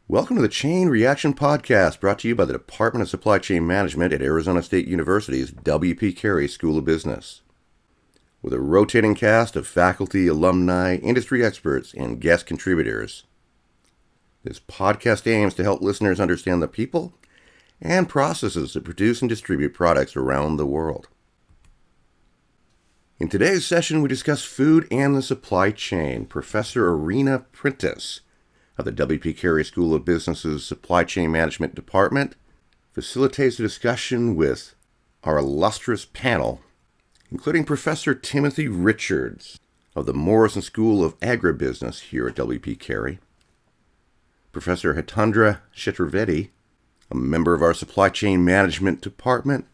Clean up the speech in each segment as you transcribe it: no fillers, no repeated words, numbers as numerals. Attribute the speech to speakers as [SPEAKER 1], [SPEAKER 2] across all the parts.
[SPEAKER 1] Welcome to the Chain Reaction Podcast, brought to you by the Department of Supply Chain Management at Arizona State University's W.P. Carey School of Business. With a rotating cast of faculty, alumni, industry experts, and guest contributors, this podcast aims to help listeners understand the people and processes that produce and distribute products around the world. In today's session, we discuss food and the supply chain. Professor Iryna Printezis of the W.P. Carey School of Business's Supply Chain Management Department facilitates a discussion with our illustrious panel, including Professor Timothy Richards of the Morrison School of Agribusiness here at W.P. Carey, Professor Hitendra Chaturvedi, a member of our Supply Chain Management Department,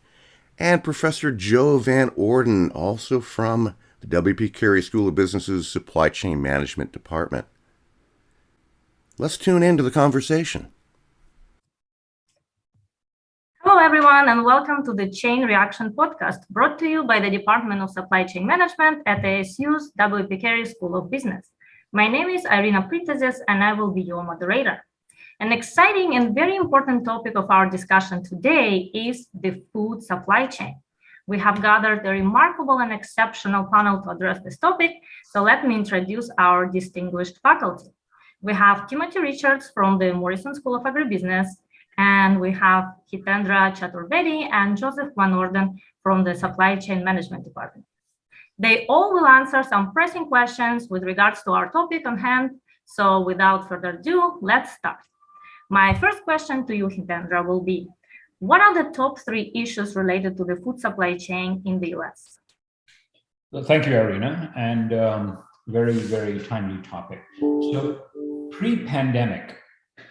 [SPEAKER 1] and Professor Joe Van Orden, also from the W.P. Carey School of Business's Supply Chain Management Department. Let's tune into the conversation.
[SPEAKER 2] Hello, everyone, and welcome to the Chain Reaction Podcast, brought to you by the Department of Supply Chain Management at ASU's W.P. Carey School of Business. My name is Iryna Printezis, and I will be your moderator. An exciting and very important topic of our discussion today is the food supply chain. We have gathered a remarkable and exceptional panel to address this topic, so let me introduce our distinguished faculty. We have Timothy Richards from the Morrison School of Agribusiness, and we have Hitendra Chaturvedi and Joseph Van Orden from the Supply Chain Management Department. They all will answer some pressing questions with regards to our topic on hand. So without further ado, let's start. My first question to you, Hitendra, will be, what are the top 3 issues related to the food supply chain in the US?
[SPEAKER 3] Well, thank you, Iryna, and very, very timely topic. So pre-pandemic,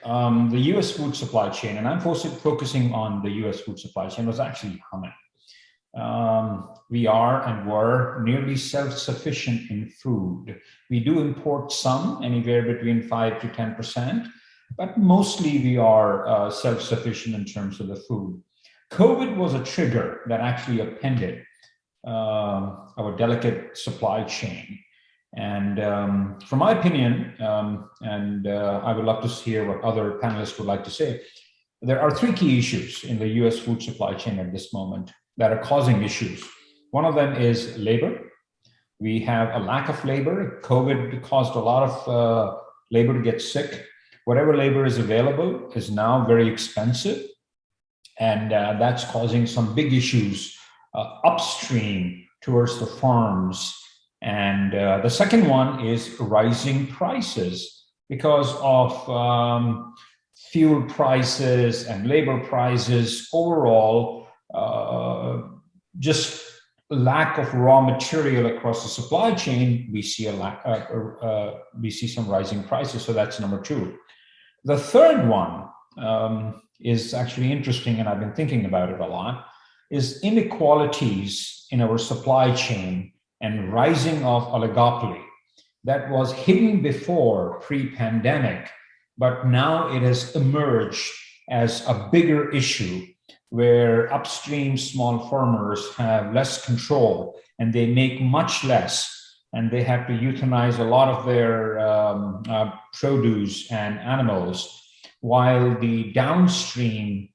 [SPEAKER 3] the U.S. food supply chain, and I'm focusing on the U.S. food supply chain, was actually humming. We are and were nearly self-sufficient in food. We do import some, anywhere between 5 to 10%, but mostly we are self-sufficient in terms of the food. COVID was a trigger that actually appended our delicate supply chain. And from my opinion, I would love to hear what other panelists would like to say, there are 3 key issues in the US food supply chain at this moment that are causing issues. One of them is labor. We have a lack of labor. COVID caused a lot of labor to get sick. Whatever labor is available is now very expensive. And that's causing some big issues upstream towards the farms. And the second one is rising prices because of fuel prices and labor prices. Overall, just lack of raw material across the supply chain. We see we see some rising prices. So that's number 2. The third one is actually interesting, and I've been thinking about it a lot, is inequalities in our supply chain and rising of oligopoly that was hidden before pre-pandemic, but now it has emerged as a bigger issue where upstream small farmers have less control and they make much less, and they have to euthanize a lot of their produce and animals, while the downstream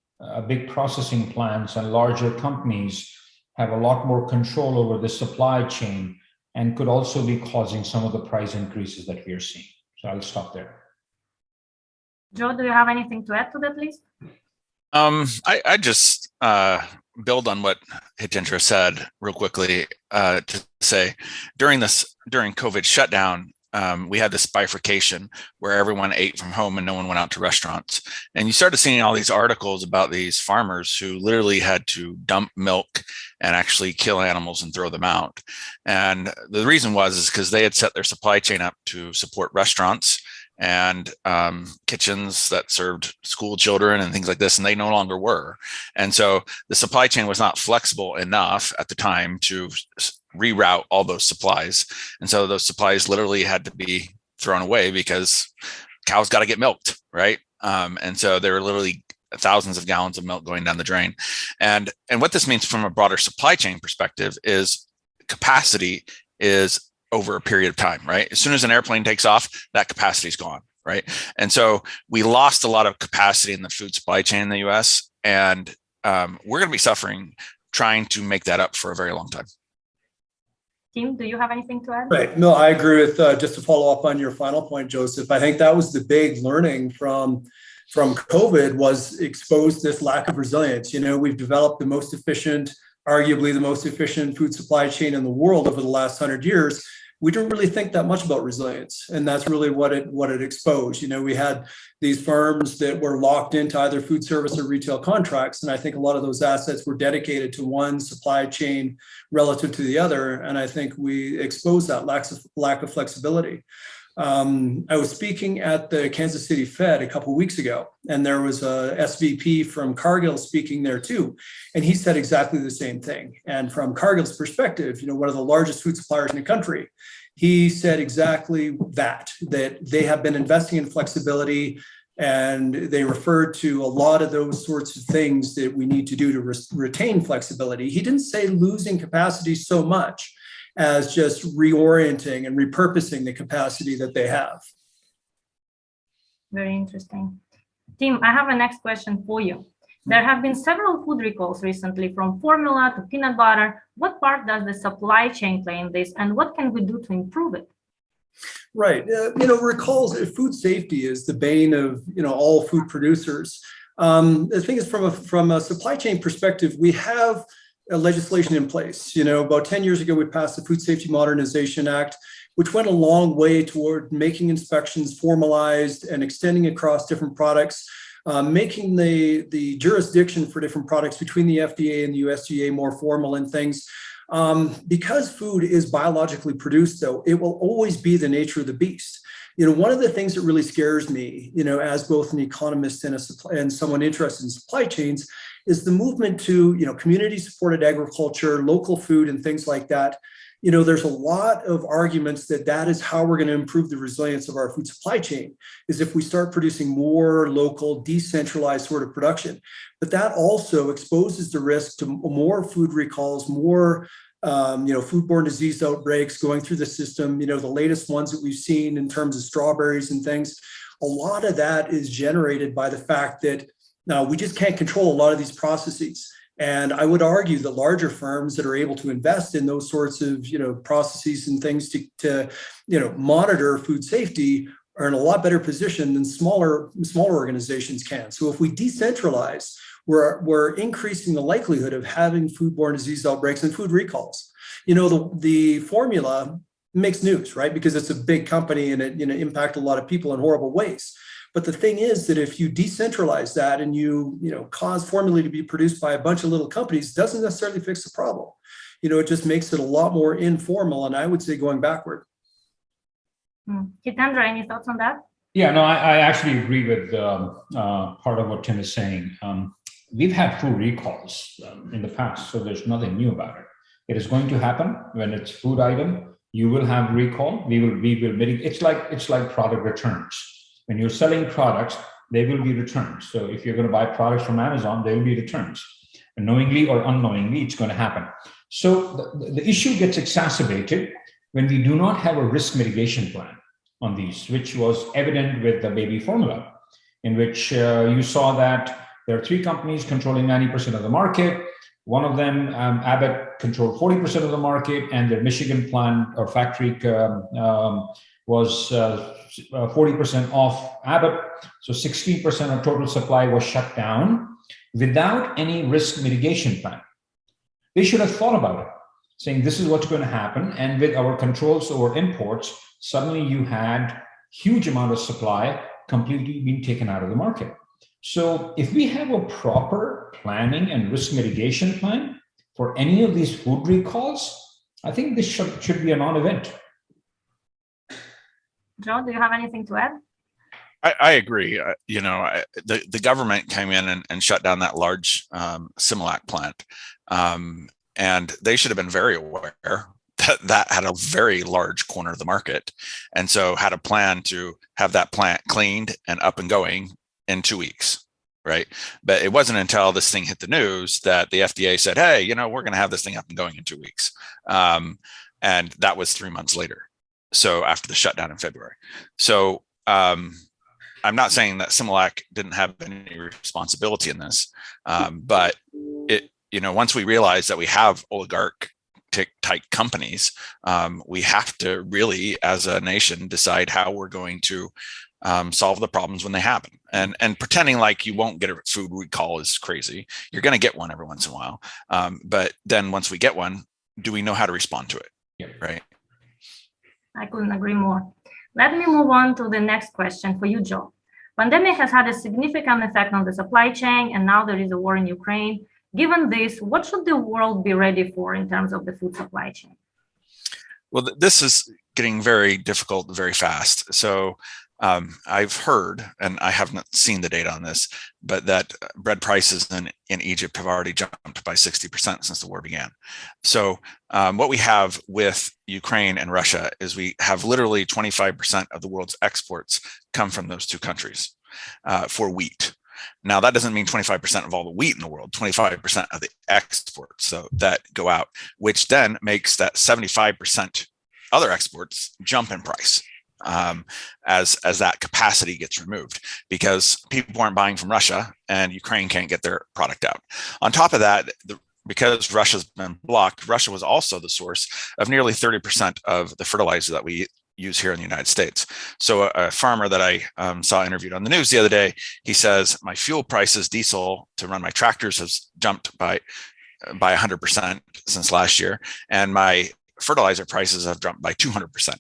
[SPEAKER 3] big processing plants and larger companies have a lot more control over the supply chain and could also be causing some of the price increases that we are seeing. So I'll stop there.
[SPEAKER 2] Joe, do you have anything to add to that list?
[SPEAKER 4] I just build on what Hitendra said real quickly to say during COVID shutdown, we had this bifurcation where everyone ate from home and no one went out to restaurants. And you started seeing all these articles about these farmers who literally had to dump milk and actually kill animals and throw them out. And the reason is because they had set their supply chain up to support restaurants and kitchens that served school children and things like this, and they no longer were. And so the supply chain was not flexible enough at the time to reroute all those supplies. And so those supplies literally had to be thrown away because cows got to get milked, right? And so there were literally thousands of gallons of milk going down the drain. And what this means from a broader supply chain perspective is capacity is over a period of time, right? As soon as an airplane takes off, that capacity is gone, right? And so we lost a lot of capacity in the food supply chain in the U.S., and we're going to be suffering trying to make that up for a very long time.
[SPEAKER 2] Tim, do you have anything to add?
[SPEAKER 5] Right. No, I agree with, just to follow up on your final point, Joseph, I think that was the big learning from COVID, was expose this lack of resilience. We've developed the most efficient, arguably the most efficient food supply chain in the world over the last 100 years. We don't really think that much about resilience. And that's really what it exposed. We had these firms that were locked into either food service or retail contracts. And I think a lot of those assets were dedicated to one supply chain relative to the other. And I think we exposed that lack of flexibility. I was speaking at the Kansas City Fed a couple of weeks ago, and there was a SVP from Cargill speaking there too. And he said exactly the same thing. And from Cargill's perspective, one of the largest food suppliers in the country, he said exactly that they have been investing in flexibility, and they referred to a lot of those sorts of things that we need to do to retain flexibility. He didn't say losing capacity so much as just reorienting and repurposing the capacity that they have.
[SPEAKER 2] Very interesting. Tim, I have a next question for you. There have been several food recalls recently, from formula to peanut butter. What part does the supply chain play in this, and what can we do to improve it?
[SPEAKER 5] Right. Recalls, food safety is the bane of all food producers. The thing is, from a supply chain perspective, we have legislation in place. About 10 years ago, we passed the Food Safety Modernization Act, which went a long way toward making inspections formalized and extending across different products, making the jurisdiction for different products between the FDA and the USDA more formal and things. Because food is biologically produced, though, it will always be the nature of the beast. One of the things that really scares me, as both an economist and someone interested in supply chains, is the movement to, community-supported agriculture, local food, and things like that. There's a lot of arguments that is how we're going to improve the resilience of our food supply chain, is if we start producing more local, decentralized sort of production. But that also exposes the risk to more food recalls, more foodborne disease outbreaks going through the system. The latest ones that we've seen in terms of strawberries and things, a lot of that is generated by the fact that now we just can't control a lot of these processes. And I would argue that larger firms that are able to invest in those sorts of processes and things to monitor food safety are in a lot better position than smaller organizations can. So if we decentralize, we're increasing the likelihood of having foodborne disease outbreaks and food recalls. The formula makes news, right? Because it's a big company and it impact a lot of people in horrible ways. But the thing is that if you decentralize that and you cause formula to be produced by a bunch of little companies, it doesn't necessarily fix the problem. It just makes it a lot more informal, and I would say going backward.
[SPEAKER 2] Hitendra, any thoughts on that?
[SPEAKER 3] Yeah, no, I actually agree with part of what Tim is saying. We've had food recalls in the past, so there's nothing new about it. It is going to happen when it's food item. You will have recall. We will mitigate. It's like product returns. When you're selling products, there will be returns. So if you're going to buy products from Amazon, there will be returns. And knowingly or unknowingly, it's going to happen. So the issue gets exacerbated when we do not have a risk mitigation plan on these, which was evident with the baby formula, in which you saw that there are 3 companies controlling 90% of the market. One of them, Abbott, controlled 40% of the market, and their Michigan plant or factory was 40% off Abbott. So 16% of total supply was shut down without any risk mitigation plan. They should have thought about it, saying this is what's going to happen. And with our controls over imports, suddenly you had huge amount of supply completely being taken out of the market. So if we have a proper planning and risk mitigation plan for any of these food recalls, I think this should be a non-event.
[SPEAKER 2] Joe, do you have anything to add?
[SPEAKER 4] I agree. The government came in and shut down that large Similac plant, and they should have been very aware that had a very large corner of the market, and so had a plan to have that plant cleaned and up and going in 2 weeks, right? But it wasn't until this thing hit the news that the FDA said, "Hey, we're going to have this thing up and going in 2 weeks," and that was 3 months later. So after the shutdown in February. So I'm not saying that Similac didn't have any responsibility in this, but once we realize that we have oligarch type companies, we have to really, as a nation, decide how we're going to solve the problems when they happen. And pretending like you won't get a food recall is crazy. You're going to get one every once in a while. But then once we get one, do we know how to respond to it?
[SPEAKER 3] Yeah.
[SPEAKER 4] Right.
[SPEAKER 2] I couldn't agree more. Let me move on to the next question for you, Joe. Pandemic has had a significant effect on the supply chain, and now there is a war in Ukraine. Given this, what should the world be ready for in terms of the food supply chain?
[SPEAKER 4] Well, this is getting very difficult very fast. So I've heard, and I haven't seen the data on this, but that bread prices in Egypt have already jumped by 60% since the war began. So what we have with Ukraine and Russia is we have literally 25% of the world's exports come from those two countries for wheat. Now, that doesn't mean 25% of all the wheat in the world, 25% of the exports so that go out, which then makes that 75% other exports jump in price as that capacity gets removed, because people aren't buying from Russia and Ukraine can't get their product out. On top of that, because Russia's been blocked, Russia was also the source of nearly 30% of the fertilizer that we use here in the United States. So a farmer that I saw interviewed on the news the other day, he says, my fuel prices, diesel to run my tractors has jumped by 100% since last year. And my fertilizer prices have jumped by 200%.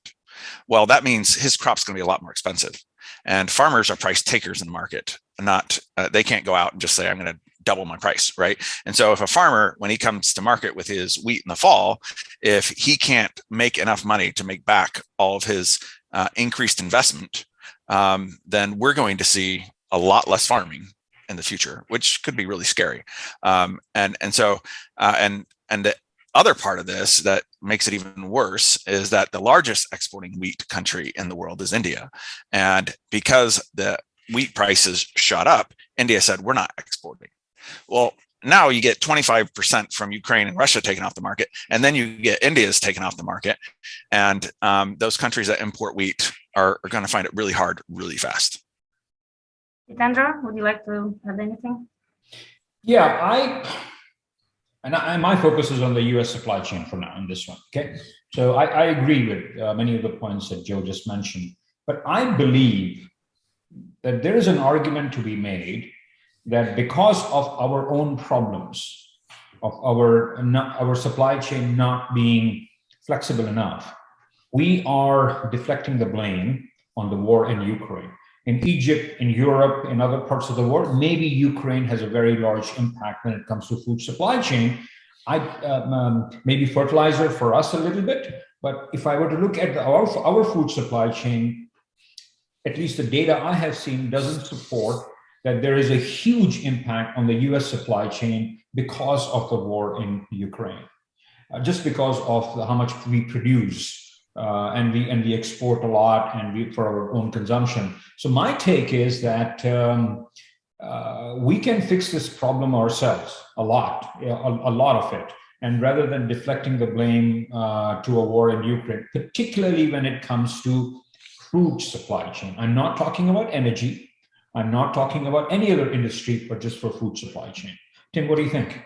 [SPEAKER 4] Well, that means his crop's going to be a lot more expensive. And farmers are price takers in the market, not they can't go out and just say, I'm going to double my price, right? And so if a farmer, when he comes to market with his wheat in the fall, if he can't make enough money to make back all of his increased investment, then we're going to see a lot less farming in the future, which could be really scary. And the other part of this that makes it even worse is that the largest exporting wheat country in the world is India. And because the wheat prices shot up, India said, we're not exporting. Well, now you get 25% from Ukraine and Russia taken off the market, and then you get India's taken off the market. And those countries that import wheat are going to find it really hard, really fast.
[SPEAKER 2] Hitendra, would you like to add anything?
[SPEAKER 3] Yeah, my focus is on the U.S. supply chain for now in this one, okay? So I agree with many of the points that Joe just mentioned, but I believe that there is an argument to be made that because of our own problems, of our supply chain not being flexible enough, we are deflecting the blame on the war in Ukraine. In Egypt, in Europe, in other parts of the world, maybe Ukraine has a very large impact when it comes to food supply chain. Maybe fertilizer for us a little bit, but if I were to look at our food supply chain, at least the data I have seen doesn't support that there is a huge impact on the US supply chain because of the war in Ukraine, just because of how much we produce and we export a lot and for our own consumption. So my take is that we can fix this problem ourselves a lot of it. And rather than deflecting the blame to a war in Ukraine, particularly when it comes to food supply chain. I'm not talking about energy. I'm not talking about any other industry, but just for food supply chain. Tim, what do you think?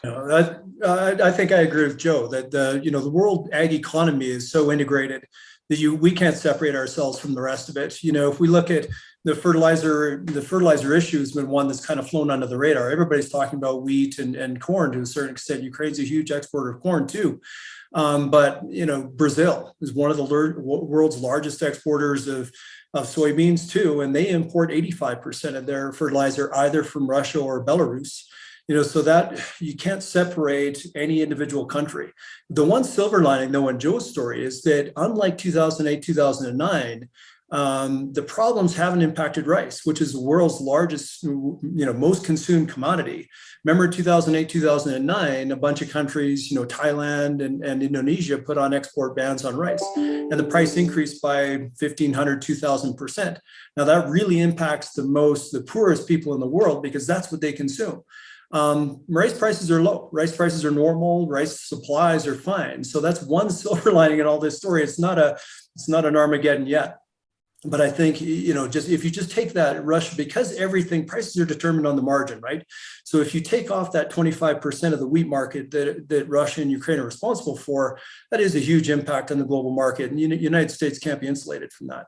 [SPEAKER 5] I think I agree with Joe that the world ag economy is so integrated that we can't separate ourselves from the rest of it. If we look at the fertilizer issue has been one that's kind of flown under the radar. Everybody's talking about wheat and corn to a certain extent. Ukraine's a huge exporter of corn too. But Brazil is one of the world's largest exporters of soybeans too, and they import 85% of their fertilizer either from Russia or Belarus. So that you can't separate any individual country. The one silver lining, though, in Joe's story is that unlike 2008, 2009, the problems haven't impacted rice, which is the world's largest, most consumed commodity. Remember 2008, 2009, a bunch of countries, Thailand and Indonesia put on export bans on rice, and the price increased by 1,500, 2,000%. Now that really impacts the poorest people in the world because that's what they consume. Rice prices are low. Rice prices are normal. Rice supplies are fine. So that's one silver lining in all this story. It's not an Armageddon yet. But I think, just if you just take that rush, because prices are determined on the margin, right? So if you take off that 25% of the wheat market that Russia and Ukraine are responsible for, that is a huge impact on the global market. And the United States can't be insulated from that.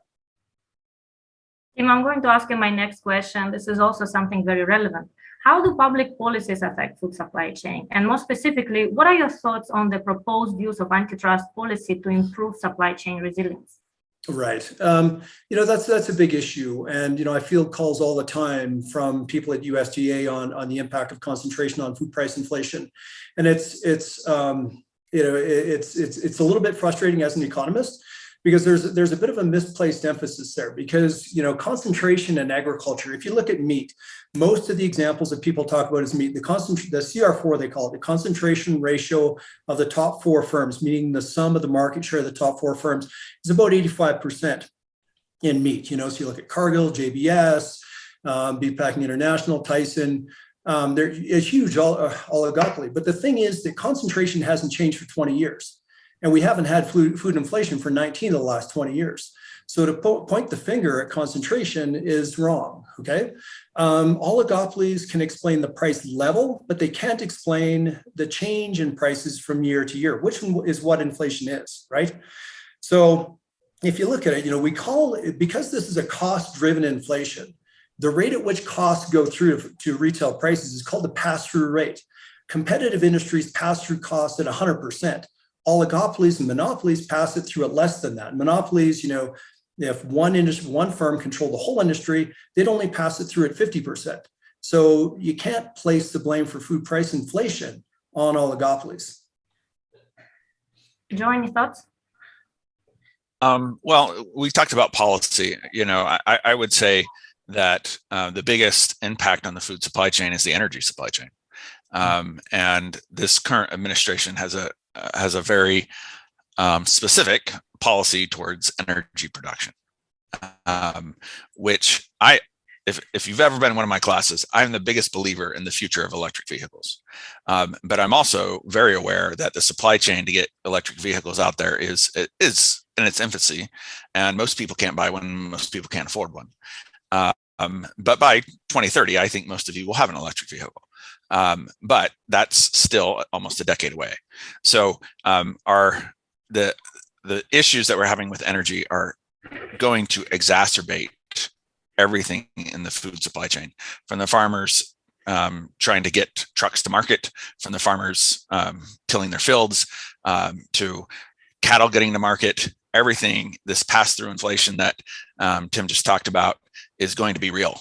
[SPEAKER 2] Tim, I'm going to ask you my next question. This is also something very relevant. How do public policies affect food supply chain? And more specifically, what are your thoughts on the proposed use of antitrust policy to improve supply chain resilience?
[SPEAKER 5] Right. That's a big issue. And, I field calls all the time from people at USDA on the impact of concentration on food price inflation. And it's a little bit frustrating as an economist, because there's a bit of a misplaced emphasis there, because, concentration in agriculture, if you look at meat, most of the examples that people talk about is meat. The CR4, they call it, the concentration ratio of the top 4 firms, meaning the sum of the market share of the top 4 firms, is about 85% in meat. So you look at Cargill, JBS, Beef Packing International, Tyson, they're a huge oligopoly. But the thing is that concentration hasn't changed for 20 years. And we haven't had food inflation for 19 of the last 20 years. So to point the finger at concentration is wrong, okay? Oligopolies can explain the price level, but they can't explain the change in prices from year to year, which is what inflation is, right? So if you look at it, we call it, because this is a cost-driven inflation, the rate at which costs go through to retail prices is called the pass-through rate. Competitive industries pass through costs at 100%. Oligopolies and monopolies pass it through at less than that. Monopolies, if one firm controlled the whole industry, they'd only pass it through at 50%. So you can't place the blame for food price inflation on oligopolies.
[SPEAKER 2] Joe, any thoughts?
[SPEAKER 4] Well, we talked about policy. I would say that the biggest impact on the food supply chain is the energy supply chain. And this current administration has a very specific policy towards energy production, which if you've ever been in one of my classes, I'm the biggest believer in the future of electric vehicles. But I'm also very aware that the supply chain to get electric vehicles out there is in its infancy, and most people can't buy one, most people can't afford one. But by 2030, I think most of you will have an electric vehicle. But that's still almost a decade away. So the issues that we're having with energy are going to exacerbate everything in the food supply chain, from the farmers trying to get trucks to market, from the farmers tilling their fields, to cattle getting to market. Everything, this pass-through inflation that Tim just talked about, is going to be real.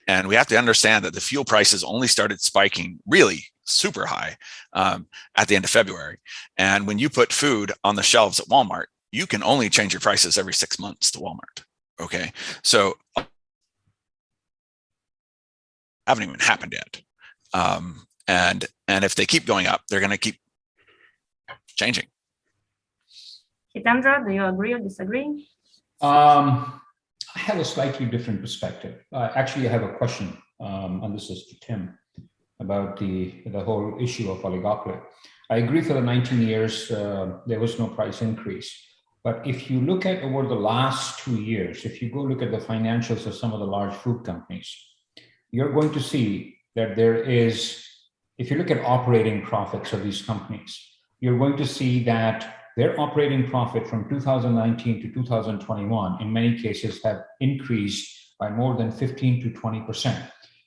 [SPEAKER 4] And we have to understand that the fuel prices only started spiking really super high at the end of February. And when you put food on the shelves at Walmart, you can only change your prices every 6 months to Walmart. Okay. So haven't even happened yet. And if they keep going up, they're going to keep changing.
[SPEAKER 2] Hitendra, do you agree or disagree?
[SPEAKER 3] I have a slightly different perspective. Actually, I have a question, and this is to Tim, about the whole issue of oligopoly. I agree for the 19 years, there was no price increase. But if you look at over the last 2 years, if you go look at the financials of some of the large food companies, you're going to see that there is, if you look at operating profits of these companies, you're going to see that their operating profit from 2019 to 2021, in many cases, have increased by more than 15 to 20%.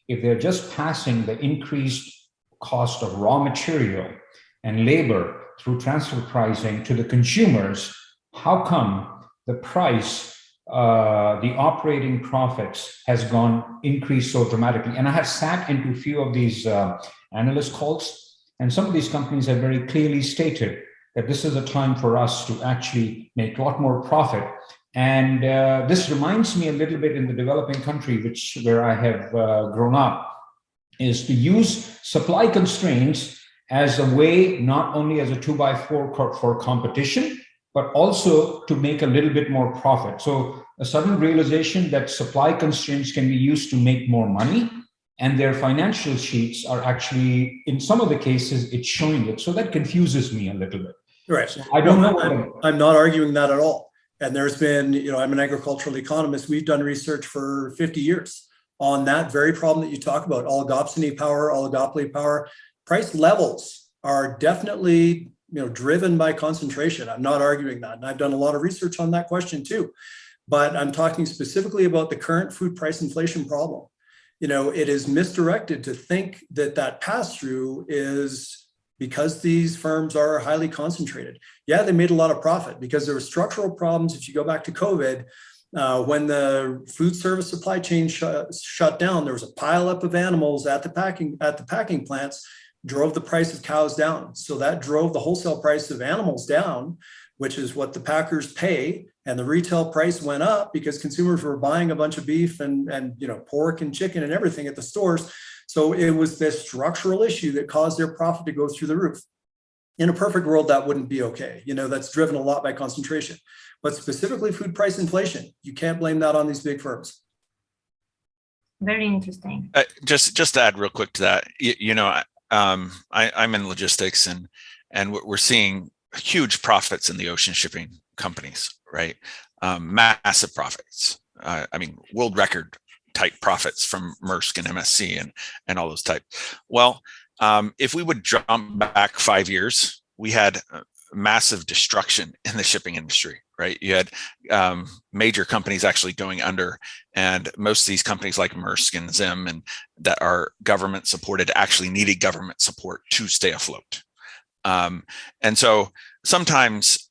[SPEAKER 3] If they're just passing the increased cost of raw material and labor through transfer pricing to the consumers, how come the price, the operating profits has increased so dramatically? And I have sat into a few of these analyst calls, and some of these companies have very clearly stated that this is a time for us to actually make a lot more profit. And this reminds me a little bit in the developing country, where I have grown up, is to use supply constraints as a way, not only as a 2x4 for competition, but also to make a little bit more profit. So a sudden realization that supply constraints can be used to make more money, and their financial sheets are actually, in some of the cases, it's showing it. So that confuses me a little bit.
[SPEAKER 5] Right.
[SPEAKER 3] So I don't know.
[SPEAKER 5] I'm not arguing that at all. And there's been, I'm an agricultural economist. We've done research for 50 years on that very problem that you talk about, oligopsony power, oligopoly power. Price levels are definitely, driven by concentration. I'm not arguing that. And I've done a lot of research on that question too. But I'm talking specifically about the current food price inflation problem. It is misdirected to think that pass-through is because these firms are highly concentrated. Yeah, they made a lot of profit because there were structural problems. If you go back to COVID, when the food service supply chain shut down, there was a pileup of animals at the packing plants, drove the price of cows down. So that drove the wholesale price of animals down, which is what the packers pay. And the retail price went up because consumers were buying a bunch of beef and pork and chicken and everything at the stores. So it was this structural issue that caused their profit to go through the roof. In a perfect world, that wouldn't be okay. That's driven a lot by concentration. But specifically food price inflation, you can't blame that on these big firms.
[SPEAKER 2] Very interesting.
[SPEAKER 4] Just to add real quick to that, I'm in logistics and we're seeing huge profits in the ocean shipping companies, right? Massive profits. World record type profits from Maersk and MSC and all those type. Well, if we would jump back 5 years, we had massive destruction in the shipping industry, right? You had major companies actually going under, and most of these companies like Maersk and Zim and that are government supported actually needed government support to stay afloat. And so sometimes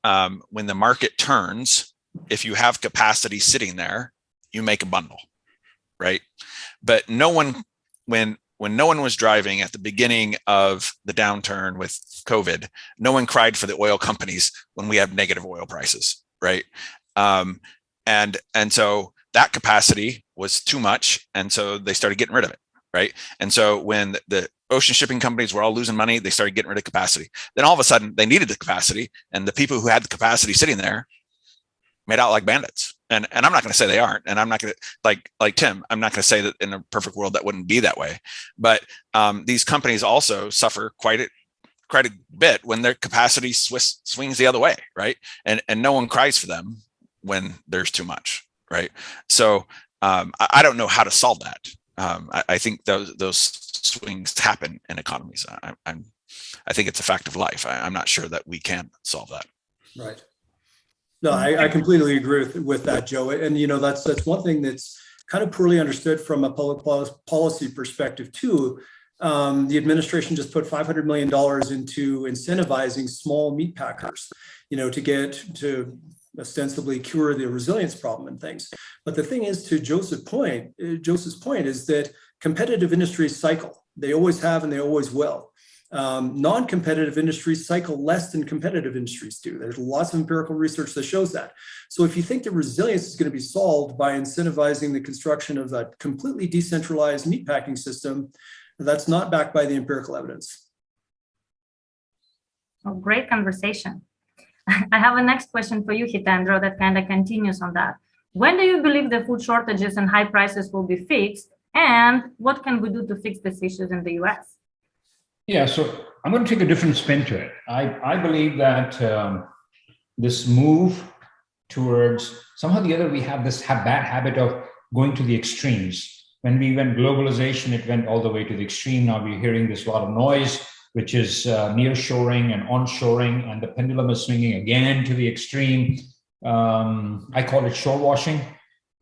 [SPEAKER 4] when the market turns, if you have capacity sitting there, you make a bundle, right? But when no one was driving at the beginning of the downturn with COVID, no one cried for the oil companies when we have negative oil prices, right? And so that capacity was too much, and so they started getting rid of it, right? And so when the ocean shipping companies were all losing money, they started getting rid of capacity. Then all of a sudden, they needed the capacity, and the people who had the capacity sitting there made out like bandits. And I'm not going to say they aren't, and I'm not going to like Tim. I'm not going to say that in a perfect world that wouldn't be that way. But these companies also suffer quite a bit when their capacity swings the other way, right? And no one cries for them when there's too much, right? So I don't know how to solve that. I think those swings happen in economies. I think it's a fact of life. I'm not sure that we can solve that.
[SPEAKER 5] Right. No, I completely agree with that, Joe. And that's one thing that's kind of poorly understood from a public policy perspective too. The administration just put $500 million into incentivizing small meat packers, to ostensibly cure the resilience problem and things. But the thing is, to Joseph's point is that competitive industries cycle. They always have and they always will. Non-competitive industries cycle less than competitive industries do. There's lots of empirical research that shows that. So if you think the resilience is going to be solved by incentivizing the construction of a completely decentralized meatpacking system, that's not backed by the empirical evidence.
[SPEAKER 2] Oh, great conversation. I have a next question for you, Hitendra, that kind of continues on that. When do you believe the food shortages and high prices will be fixed? And what can we do to fix these issues in the US?
[SPEAKER 3] Yeah, so I'm going to take a different spin to it. I believe that this move towards somehow or the other, we have this bad habit of going to the extremes. When we went globalization, it went all the way to the extreme. Now we're hearing this lot of noise, which is nearshoring and onshoring, and the pendulum is swinging again to the extreme. I call it shore washing.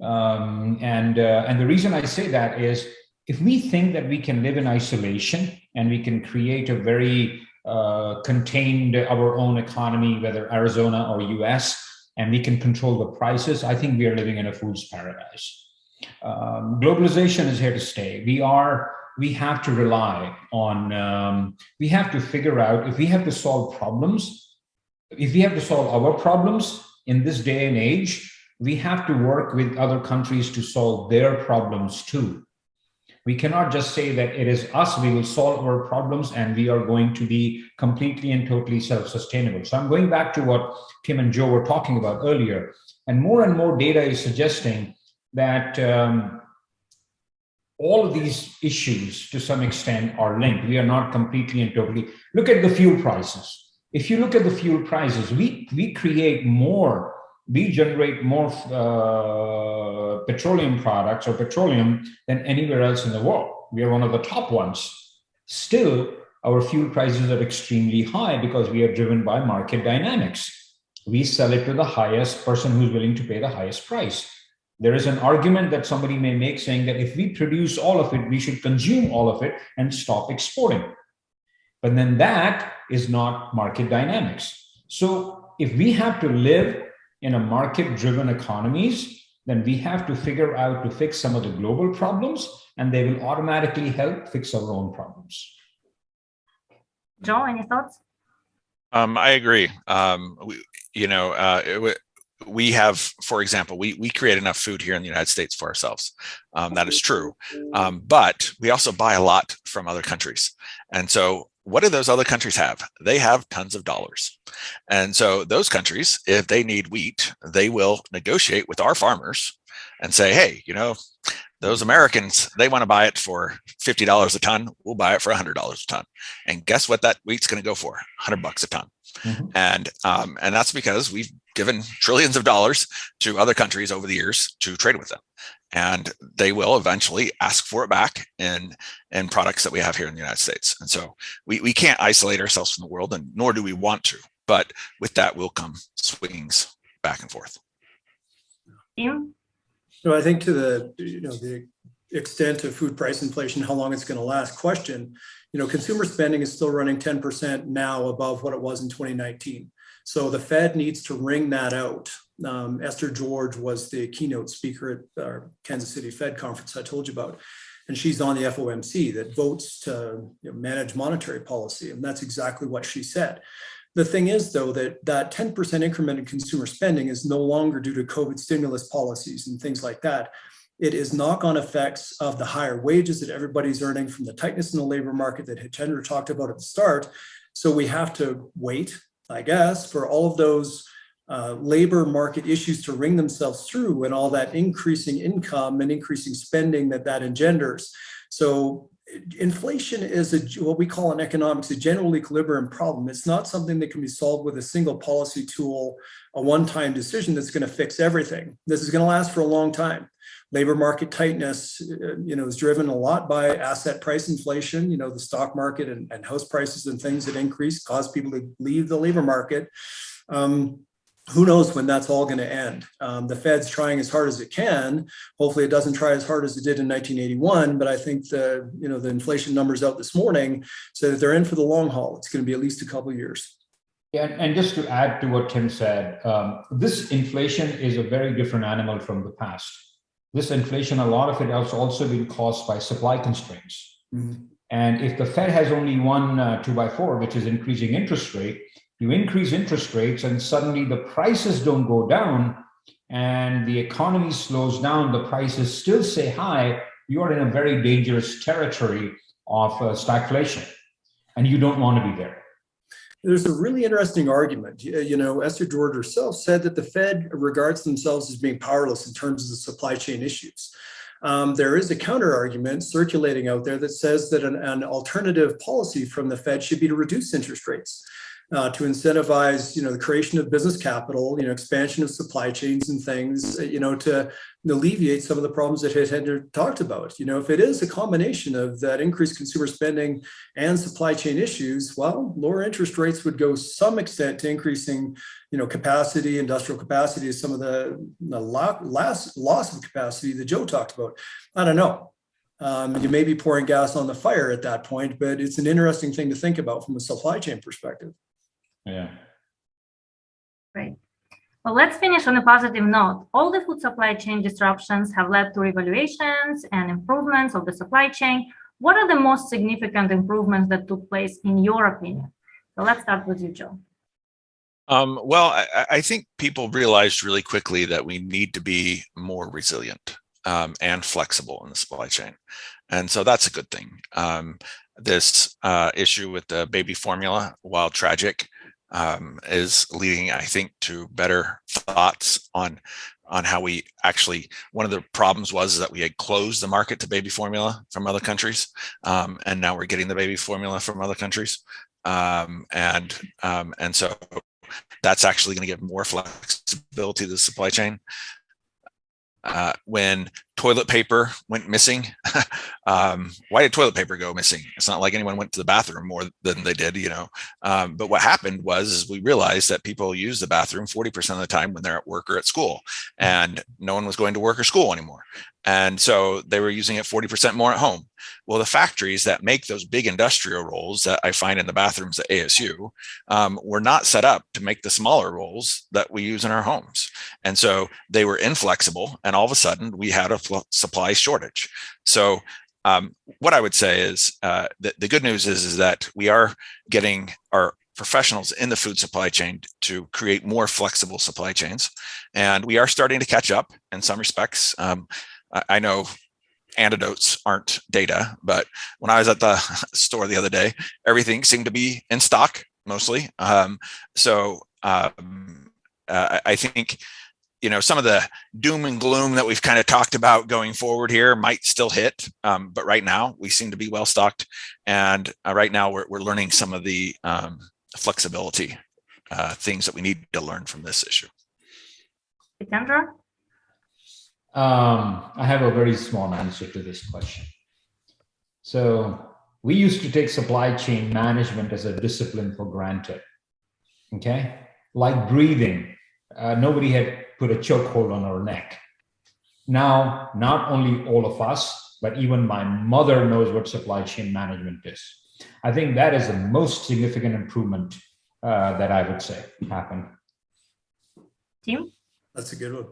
[SPEAKER 3] And the reason I say that is, if we think that we can live in isolation and we can create a very contained our own economy, whether Arizona or US, and we can control the prices, I think we are living in a fool's paradise. Globalization is here to stay. We have to rely on, we have to figure out if we have to solve problems, if we have to solve our problems in this day and age, we have to work with other countries to solve their problems too. We cannot just say that it is us, we will solve our problems and we are going to be completely and totally self-sustainable. So I'm going back to what Tim and Joe were talking about earlier. And more data is suggesting that all of these issues to some extent are linked. We are not completely and totally. Look at the fuel prices. If you look at the fuel prices, we create more we generate more petroleum products or petroleum than anywhere else in the world. We are one of the top ones. Still, our fuel prices are extremely high because we are driven by market dynamics. We sell it to the highest person who's willing to pay the highest price. There is an argument that somebody may make saying that if we produce all of it, we should consume all of it and stop exporting. But then that is not market dynamics. So if we have to live in a market-driven economies, then we have to figure out to fix some of the global problems, and they will automatically help fix our own problems.
[SPEAKER 2] Joe, any thoughts?
[SPEAKER 4] I agree. We have, for example, we create enough food here in the United States for ourselves. That is true. But we also buy a lot from other countries. And so what do those other countries have? They have tons of dollars. And so those countries, if they need wheat, they will negotiate with our farmers and say, hey, those Americans, they want to buy it for $50 a ton. We'll buy it for $100 a ton. And guess what that wheat's going to go for? $100 a ton. Mm-hmm. And that's because we've given trillions of dollars to other countries over the years to trade with them. And they will eventually ask for it back in products that we have here in the United States. And so we can't isolate ourselves from the world, and nor do we want to. But with that will come swings back and forth.
[SPEAKER 2] Yeah.
[SPEAKER 5] So I think to the extent of food price inflation, how long it's going to last question, consumer spending is still running 10% now above what it was in 2019. So the Fed needs to wring that out. Esther George was the keynote speaker at our Kansas City Fed conference I told you about. And she's on the FOMC that votes to manage monetary policy. And that's exactly what she said. The thing is, though, that 10% increment in consumer spending is no longer due to COVID stimulus policies and things like that. It is knock-on effects of the higher wages that everybody's earning from the tightness in the labor market that Hitendra talked about at the start. So we have to wait, I guess, for all of those labor market issues to wring themselves through and all that increasing income and increasing spending that engenders. So inflation is what we call in economics a general equilibrium problem. It's not something that can be solved with a single policy tool, a one-time decision that's going to fix everything. This is going to last for a long time. Labor market tightness, is driven a lot by asset price inflation. The stock market and house prices and things that increase cause people to leave the labor market. Who knows when that's all going to end? The Fed's trying as hard as it can. Hopefully it doesn't try as hard as it did in 1981, but I think the inflation numbers out this morning say that they're in for the long haul. It's going to be at least a couple of years.
[SPEAKER 3] Yeah, and just to add to what Tim said, this inflation is a very different animal from the past. This inflation, a lot of it has also been caused by supply constraints. Mm-hmm. And if the Fed has only one 2x4, which is increasing interest rate, you increase interest rates and suddenly the prices don't go down and the economy slows down, the prices still stay high, you are in a very dangerous territory of stagflation, and you don't want to be there.
[SPEAKER 5] There's a really interesting argument. Esther George herself said that the Fed regards themselves as being powerless in terms of the supply chain issues. There is a counter argument circulating out there that says that an alternative policy from the Fed should be to reduce interest rates. To incentivize, the creation of business capital, expansion of supply chains and things, to alleviate some of the problems that Hitendra talked about. If it is a combination of that increased consumer spending and supply chain issues, well, lower interest rates would go some extent to increasing, capacity, industrial capacity, some of the loss of capacity that Joe talked about. I don't know. You may be pouring gas on the fire at that point, but it's an interesting thing to think about from a supply chain perspective.
[SPEAKER 3] Yeah.
[SPEAKER 2] Great. Well, let's finish on a positive note. All the food supply chain disruptions have led to revaluations and improvements of the supply chain. What are the most significant improvements that took place in your opinion? So let's start with you, Joe.
[SPEAKER 4] Well, I think people realized really quickly that we need to be more resilient and flexible in the supply chain. And so that's a good thing. This issue with the baby formula, while tragic, is leading, I think, to better thoughts on how we actually, one of the problems was that we had closed the market to baby formula from other countries. And now we're getting the baby formula from other countries. And so that's actually going to give more flexibility to the supply chain. When toilet paper went missing, why did toilet paper go missing? It's not like anyone went to the bathroom more than they did, but what happened was we realized that people use the bathroom 40% of the time when they're at work or at school, and no one was going to work or school anymore. And so they were using it 40% more at home. Well, the factories that make those big industrial rolls that I find in the bathrooms at ASU were not set up to make the smaller rolls that we use in our homes. And so they were inflexible, and all of a sudden we had a supply shortage. So what I would say is the good news is that we are getting our professionals in the food supply chain to create more flexible supply chains. And we are starting to catch up in some respects. I know anecdotes aren't data, but when I was at the store the other day, everything seemed to be in stock mostly. I think, some of the doom and gloom that we've kind of talked about going forward here might still hit, but right now we seem to be well stocked. And right now we're learning some of the flexibility things that we need to learn from this issue.
[SPEAKER 2] Hitendra?
[SPEAKER 3] I have a very small answer to this question. So we used to take supply chain management as a discipline for granted. Okay, like breathing. Nobody had put a chokehold on our neck. Now, not only all of us, but even my mother knows what supply chain management is. I think that is the most significant improvement that I would say happened.
[SPEAKER 2] Tim?
[SPEAKER 5] That's a good one.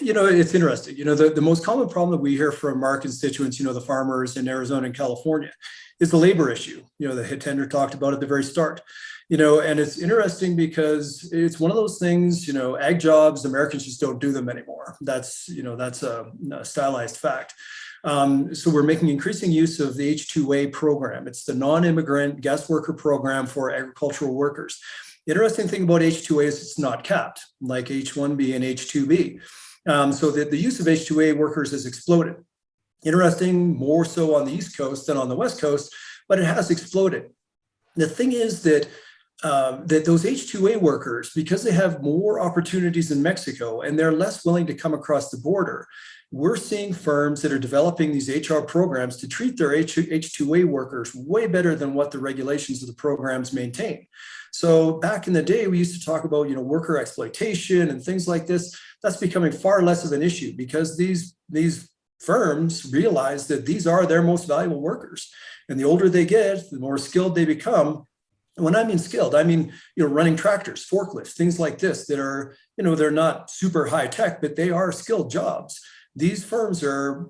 [SPEAKER 5] It's interesting. The most common problem that we hear from our constituents, the farmers in Arizona and California, is the labor issue, that Hitendra talked about at the very start. And it's interesting because it's one of those things, ag jobs, Americans just don't do them anymore. That's a stylized fact. So we're making increasing use of the H-2A program. It's the non-immigrant guest worker program for agricultural workers. Interesting thing about H-2A is it's not capped like H-1B and H-2B. So the use of H-2A workers has exploded. Interesting, more so on the East Coast than on the West Coast, but it has exploded. The thing is that those H-2A workers, because they have more opportunities in Mexico and they're less willing to come across the border, we're seeing firms that are developing these HR programs to treat their H-2A workers way better than what the regulations of the programs maintain. So back in the day, we used to talk about, worker exploitation and things like this. That's becoming far less of an issue because these firms realize that these are their most valuable workers. And the older they get, the more skilled they become. And when I mean skilled, I mean, running tractors, forklifts, things like this that are, they're not super high tech, but they are skilled jobs. These firms are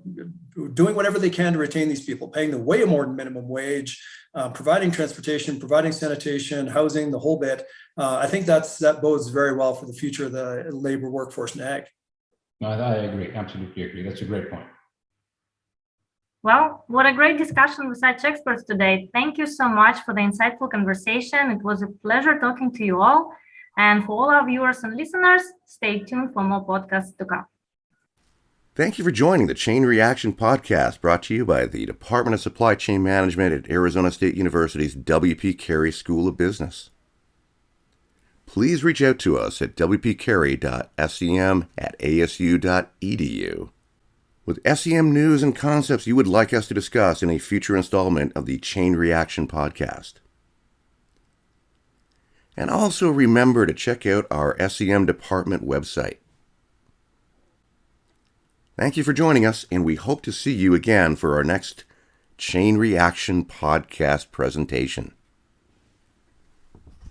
[SPEAKER 5] doing whatever they can to retain these people, paying them way more than minimum wage, providing transportation, providing sanitation, housing, the whole bit. I think that bodes very well for the future of the labor workforce in ag.
[SPEAKER 3] No, I agree, absolutely agree. That's a great point.
[SPEAKER 2] Well, what a great discussion with such experts today. Thank you so much for the insightful conversation. It was a pleasure talking to you all. And for all our viewers and listeners, stay tuned for more podcasts to come.
[SPEAKER 1] Thank you for joining the Chain Reaction Podcast, brought to you by the Department of Supply Chain Management at Arizona State University's W.P. Carey School of Business. Please reach out to us at wpcarey.sem@asu.edu with SEM news and concepts you would like us to discuss in a future installment of the Chain Reaction Podcast. And also remember to check out our SEM department website. Thank you for joining us, and we hope to see you again for our next Chain Reaction Podcast presentation.